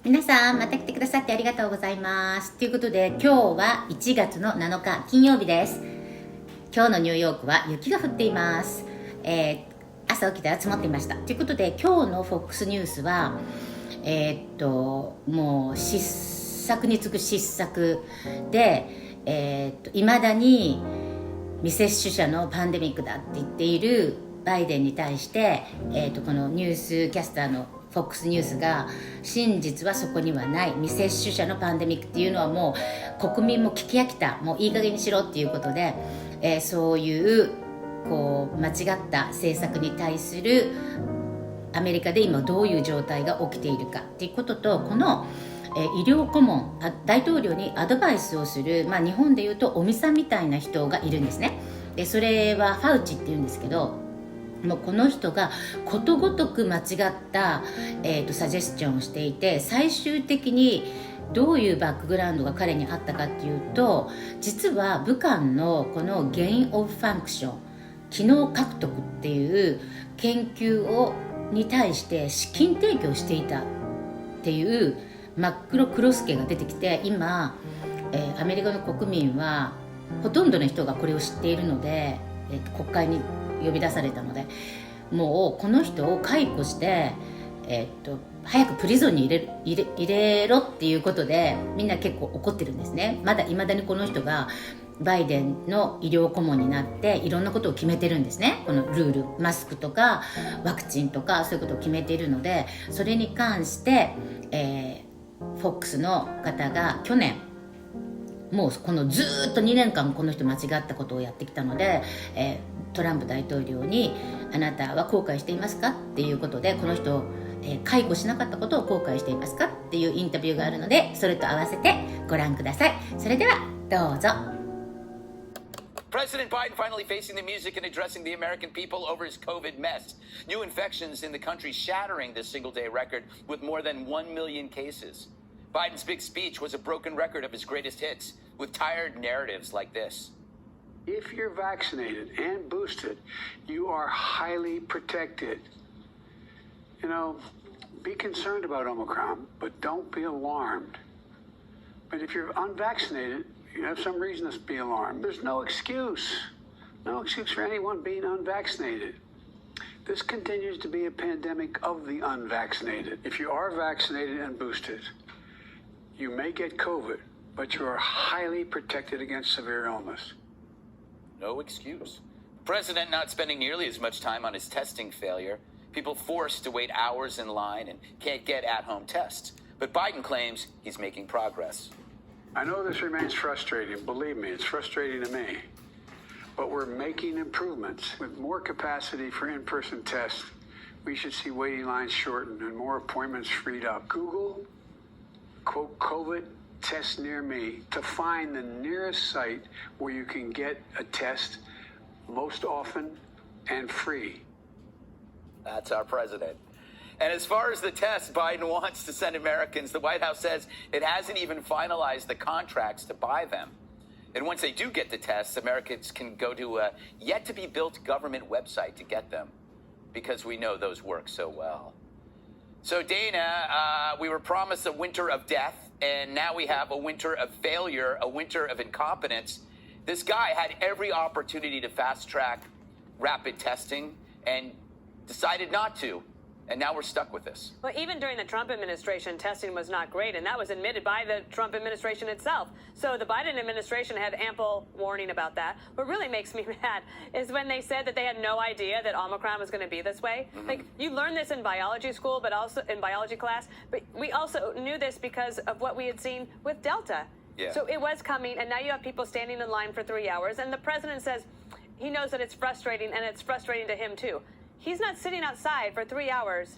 皆さんまた来てくださってありがとうございます。ということで今日は1月の7日金曜日です。今日のニューヨークは雪が降っています。朝起きたら積もっていました。ということで今日の FOX ニュースはもう失策に次ぐ失策で、未だに未接種者のパンデミックだって言っているバイデンに対して、このニュースキャスターの FOX ニュースが真実はそこにはない、未接種者のパンデミックっていうのはもう国民も聞き飽きた、もういい加減にしろっていうことで、そういう間違った政策に対するアメリカで今どういう状態が起きているかっていうことと、この医療顧問、大統領にアドバイスをする、日本でいうと尾身さんみたいな人がいるんですね。でそれはファウチっていうんですけど、もうこの人がことごとく間違った、サジェスチョンをしていて、最終的にどういうバックグラウンドが彼にあったかっていうと、実は武漢のこのゲイン・オブ・ファンクション、機能獲得っていう研究に対して資金提供していたっていう真っ黒クロスケが出てきて、今、アメリカの国民はほとんどの人がこれを知っているので、国会に呼び出されたので、もうこの人を解雇して、早くプリゾンに入れろっていうことでみんな結構怒ってるんですね。いまだにこの人がバイデンの医療顧問になっていろんなことを決めてるんですね。このルール、マスクとかワクチンとかそういうことを決めているので、それに関して、FOX の方が去年、もうこのずっと2年間この人間違ったことをやってきたので、トランプ大統領にあなたは後悔していますかっていうことで、この人を解雇しなかったことを後悔していますかっていうインタビューがあるので、それと合わせてご覧ください。それではどうぞ。President Biden finally facing the music and addressing the American people over his COVID mess. New infections in the country shattering the single-day record with more than 1 million cases. Biden's big speech was a broken record of his greatest hits, with tired narratives like this. If you're vaccinated and boosted, you are highly protected. You know, be concerned about Omicron, but don't be alarmed. But if you're unvaccinated, you have some reason to be alarmed. There's no excuse for anyone being unvaccinated. This continues to be a pandemic of the unvaccinated. If you are vaccinated and boosted, you may get COVID, but you are highly protected against severe illness. No excuse. President not spending nearly as much time on his testing failure. People forced to wait hours in line and can't get at-home tests. But Biden claims he's making progress. I know this remains frustrating. Believe me, it's frustrating to me. But we're making improvements. With more capacity for in-person tests, we should see waiting lines shortened and more appointments freed up. Google, quote, COVID test near me to find the nearest site where you can get a test most often and free. That's our president. And as far as the tests Biden wants to send Americans, the White House says it hasn't even finalized the contracts to buy them. And once they do get the tests, Americans can go to a yet-to-be-built government website to get them, because we know those work so well. So, Dana, we were promised a winter of death, and now we have a winter of failure, a winter of incompetence. This guy had every opportunity to fast-track rapid testing and decided not to. And now we're stuck with this. Well, even during the Trump administration, testing was not great, and that was admitted by the Trump administration itself. So the Biden administration had ample warning about that. What really makes me mad is when they said that they had no idea that Omicron was going to be this way. Mm-hmm. Like, you learn this in biology school, but also in biology class. But we also knew this because of what we had seen with Delta. Yeah. So it was coming, and now you have people standing in line for 3 hours, and the president says he knows that it's frustrating, and it's frustrating to him too. He's not sitting outside for 3 hours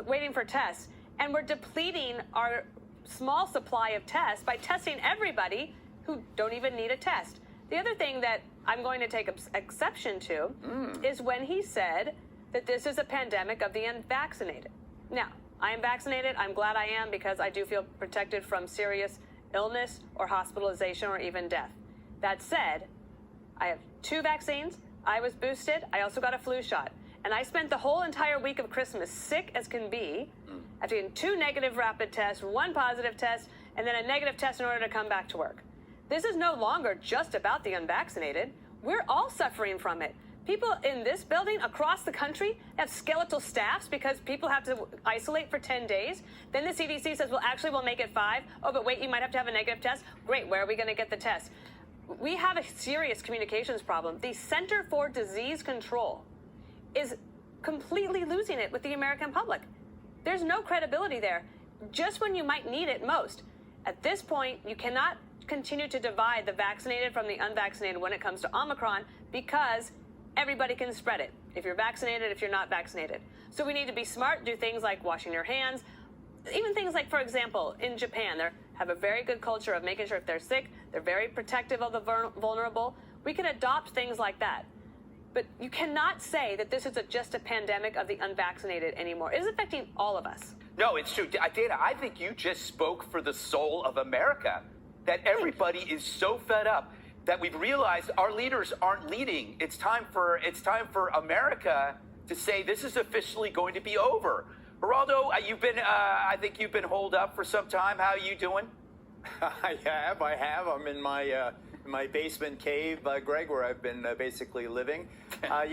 waiting for tests, and we're depleting our small supply of tests by testing everybody who don't even need a test. The other thing that I'm going to take exception to is when he said that this is a pandemic of the unvaccinated. Now, I am vaccinated. I'm glad I am, because I do feel protected from serious illness or hospitalization or even death. That said, I have 2 vaccines. I was boosted. I also got a flu shot. And I spent the whole entire week of Christmas sick as can be after getting 2 negative rapid tests, 1 positive test, and then a negative test in order to come back to work. This is no longer just about the unvaccinated. We're all suffering from it. People in this building across the country have skeletal staffs because people have to isolate for 10 days. Then the CDC says, well, actually, we'll make it 5. Oh, but wait, you might have to have a negative test. Great, where are we going to get the test? We have a serious communications problem. The Center for Disease Control is completely losing it with the American public. There's no credibility there, just when you might need it most. At this point, you cannot continue to divide the vaccinated from the unvaccinated when it comes to Omicron because everybody can spread it. If you're vaccinated, if you're not vaccinated. So we need to be smart, do things like washing your hands, even things like, for example, in Japan, they have a very good culture of making sure if they're sick, they're very protective of the vulnerable. We can adopt things like that. But you cannot say that this is just a pandemic of the unvaccinated anymore. It is affecting all of us. No, it's true. Dana, I think you just spoke for the soul of America, that everybody is so fed up that we've realized our leaders aren't leading. It's time for America to say this is officially going to be over. Geraldo, I think you've been holed up for some time. How are you doing? I have. I'm in my basement cave, Greg, where I've been basically living. I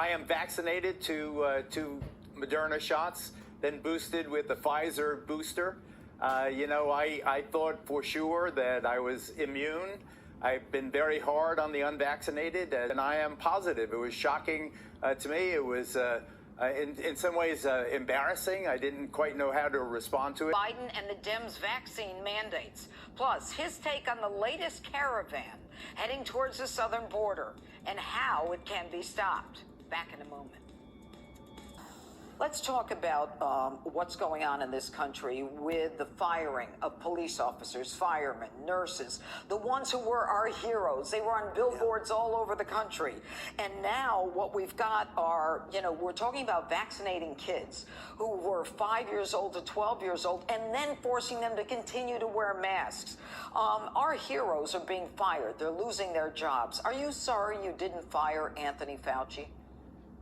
am vaccinated to Moderna shots, then boosted with the Pfizer booster. I thought for sure that I was immune. I've been very hard on the unvaccinated, and I am positive. It was shocking to me. It was in some ways embarrassing. I didn't quite know how to respond to it. Biden and the Dems' vaccine mandates, plus his take on the latest caravan heading towards the southern border and how it can be stopped. Back in a moment. Let's talk about what's going on in this country with the firing of police officers, firemen, nurses, the ones who were our heroes. They were on billboards all over the country. And now what we've got are, we're talking about vaccinating kids who were 5 years old to 12 years old and then forcing them to continue to wear masks. Our heroes are being fired. They're losing their jobs. Are you sorry you didn't fire Anthony Fauci?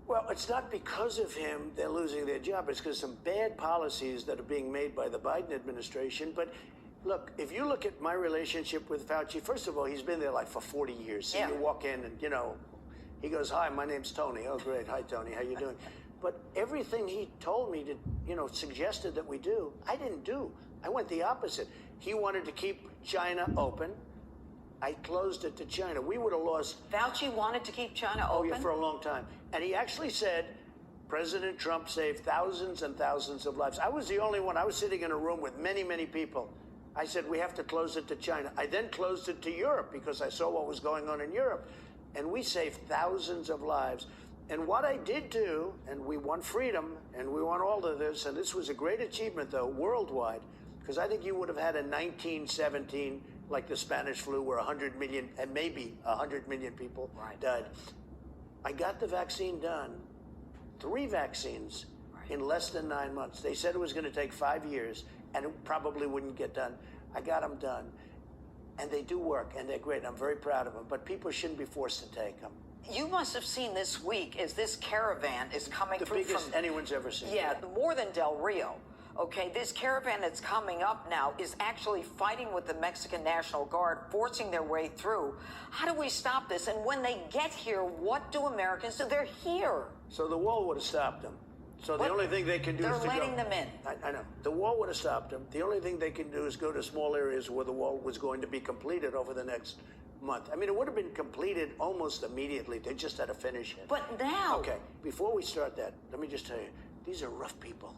Well, it's not because of him they're losing their job. It's because some bad policies that are being made by the Biden administration. But look, if you look at my relationship with Fauci, first of all, he's been there like for 40 years. So you walk in and, he goes, hi, my name's Tony. Oh, great. Hi, Tony. How you doing? But everything he told me to, suggested that we do, I didn't do. I went the opposite. He wanted to keep China open. I closed it to China. We would have lost. Fauci wanted to keep China open? Oh, yeah, for a long time. And he actually said President Trump saved thousands and thousands of lives. I was the only one. I was sitting in a room with many, many people. I said, we have to close it to China. I then closed it to Europe because I saw what was going on in Europe. And we saved thousands of lives. And what I did do, and we won freedom, and we won all of this, and this was a great achievement, though, worldwide, because I think you would have had a 1917 like the Spanish flu, where 100 million and maybe 100 million people died. I got the vaccine done, 3 vaccines in less than 9 months. They said it was going to take 5 years, and it probably wouldn't get done. I got them done, and they do work, and they're great. I'm very proud of them, but people shouldn't be forced to take them. You must have seen this week as this caravan is coming through. The biggest anyone's ever seen. Yeah, more than Del Rio. Okay, this caravan that's coming up now is actually fighting with the Mexican National Guard, forcing their way through. How do we stop this? And when they get here, what do Americans do? They're here. So the wall would have stopped them. So the only thing they can do is to go. They're letting them in. I know. The wall would have stopped them. The only thing they can do is go to small areas where the wall was going to be completed over the next month. I mean, it would have been completed almost immediately. They just had to finish it. But now... Okay, before we start that, let me just tell you, these are rough people.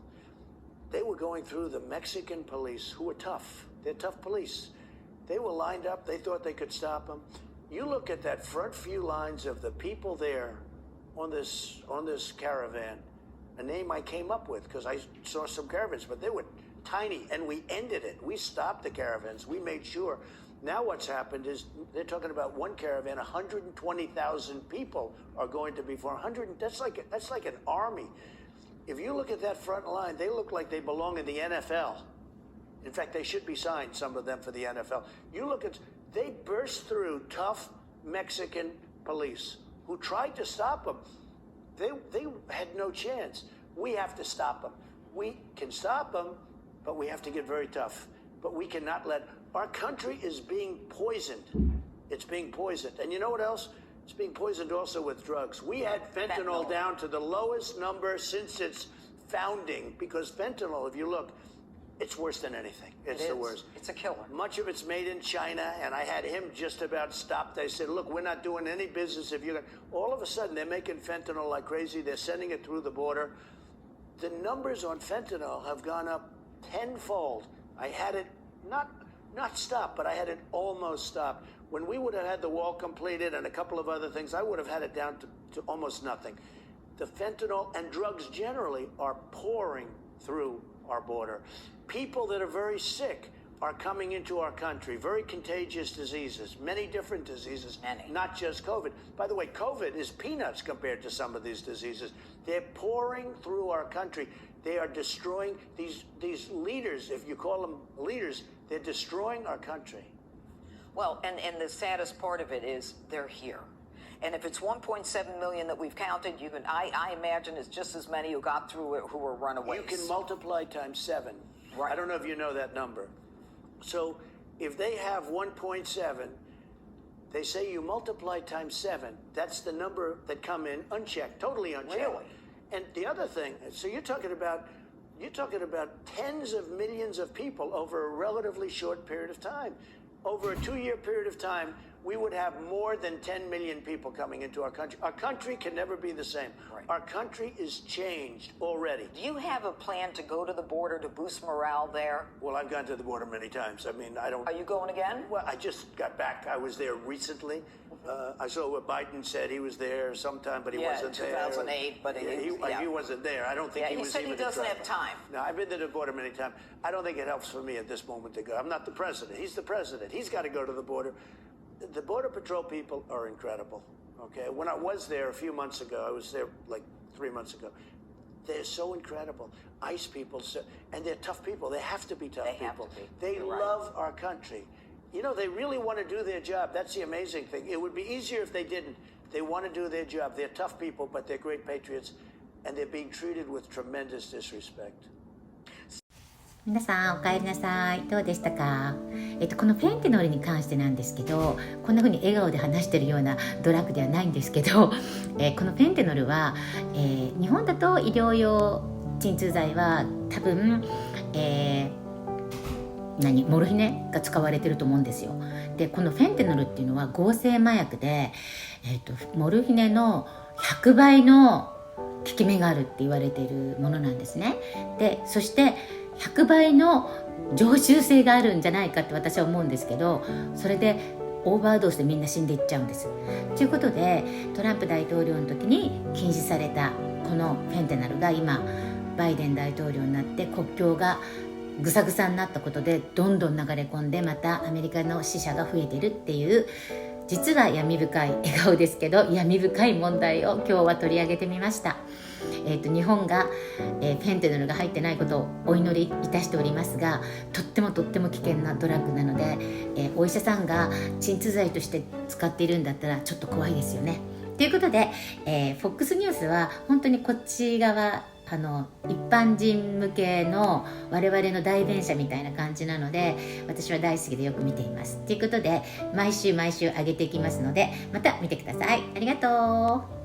They were going through the Mexican police, who are tough. They're tough police. They were lined up. They thought they could stop them. You look at that front few lines of the people there on this caravan, a name I came up with because I saw some caravans, but they were tiny, and we ended it. We stopped the caravans. We made sure. Now what's happened is they're talking about one caravan, 120,000 people are going to be for 100. That's like an army. If you look at that front line, they look like they belong in the NFL. In fact, they should be signed, some of them, for the NFL. You look at, they burst through tough Mexican police who tried to stop them. They had no chance. We have to stop them. We can stop them, but we have to get very tough. But we cannot let, our country is being poisoned. It's being poisoned. And you know what else? It's being poisoned also with drugs. We had fentanyl down to the lowest number since its founding, because fentanyl, if you look, it's worse than anything. It's the worst. It's a killer. Much of it's made in China, and I had him just about stopped. They said, look, we're not doing any business if you're going to... All of a sudden, they're making fentanyl like crazy. They're sending it through the border. The numbers on fentanyl have gone up tenfold. I had it not stopped, but I had it almost stopped. When we would have had the wall completed and a couple of other things, I would have had it down to almost nothing. The fentanyl and drugs generally are pouring through our border. People that are very sick are coming into our country, very contagious diseases, many different diseases, not just COVID. By the way, COVID is peanuts compared to some of these diseases. They're pouring through our country. They are destroying these leaders, if you call them leaders, they're destroying our country. Well, and the saddest part of it is they're here. And if it's 1.7 million that we've counted, I imagine it's just as many who got through it who were runaways. You can multiply times 7. Right. I don't know if you know that number. So if they have 1.7, they say you multiply times 7. That's the number that come in unchecked, totally unchecked. Really? And the other thing, so you're talking about tens of millions of people over a relatively short period of time. Over a 2-year period of time, we would have more than 10 million people coming into our country. Our country can never be the same. Right. Our country is changed already. Do you have a plan to go to the border to boost morale there? Well, I've gone to the border many times. I mean, I don't... Are you going again? Well, I just got back. I was there recently. I saw what Biden said. He was there sometime, but he wasn't there. 2008, but he wasn't there. I don't think he was even... He said he doesn't have time. No, I've been to the border many times. I don't think it helps for me at this moment to go. I'm not the president. He's the president. He's got to go to the border. The Border Patrol people are incredible, okay? When I was there a few months ago, I was there like 3 months ago, they're so incredible. ICE people, and they're tough people. They have to be tough people. They love our country. You know, they really want to do their job. That's the amazing thing. It would be easier if they didn't. They want to do their job. They're tough people, but they're great patriots, and they're being treated with tremendous disrespect. 皆さんお帰りなさい。どうでしたか？このフェンテノルに関してなんですけど、こんな風に笑顔で話してるようなドラッグではないんですけど、このフェンテノルは、日本だと医療用鎮痛剤は多分、モルヒネが使われてると思うんですよ。で、このフェンテノルっていうのは合成麻薬で、モルヒネの100倍の効き目があるって言われているものなんですね。で、そして100倍の常習性があるんじゃないかって私は思うんですけど、それでオーバードーズでみんな死んでいっちゃうんです。ということで、トランプ大統領の時に禁止されたこのフェンテナルが今バイデン大統領になって国境がぐさぐさになったことでどんどん流れ込んで、またアメリカの死者が増えているっていう、実は闇深い笑顔ですけど闇深い問題を今日は取り上げてみました。日本が、フェンテノルが入ってないことをお祈りいたしておりますが、とっても危険なドラッグなので、お医者さんが鎮痛剤として使っているんだったらちょっと怖いですよね。ということで、FOX ニュースは本当にこっち側一般人向けの我々の代弁者みたいな感じなので、私は大好きでよく見ています。ということで毎週上げていきますので、また見てください。ありがとう。